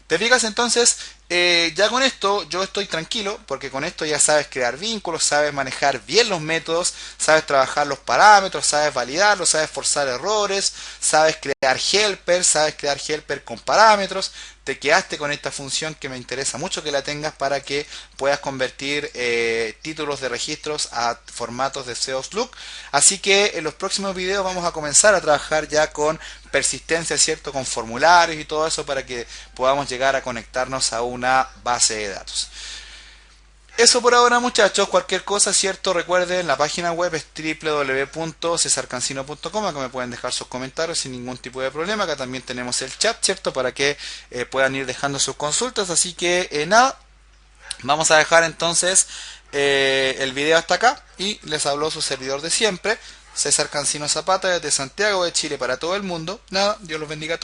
¿Te fijas? Entonces, ya con esto yo estoy tranquilo, porque con esto ya sabes crear vínculos, sabes manejar bien los métodos, sabes trabajar los parámetros, sabes validarlos, sabes forzar errores, sabes crear helper con parámetros. Te quedaste con esta función que me interesa mucho que la tengas para que puedas convertir títulos de registros a formatos de SEOsLook. Así que en los próximos videos vamos a comenzar a trabajar ya con persistencia, ¿cierto? Con formularios y todo eso para que podamos llegar a conectarnos a una base de datos. Eso por ahora, muchachos. Cualquier cosa, ¿cierto? Recuerden, la página web es www.cesarcancino.com. Acá me pueden dejar sus comentarios sin ningún tipo de problema. Acá también tenemos el chat, ¿cierto? Para que puedan ir dejando sus consultas. Así que nada, vamos a dejar entonces el video hasta acá. Y les habló su servidor de siempre, César Cancino Zapata, desde Santiago de Chile para todo el mundo. Nada, Dios los bendiga a todos.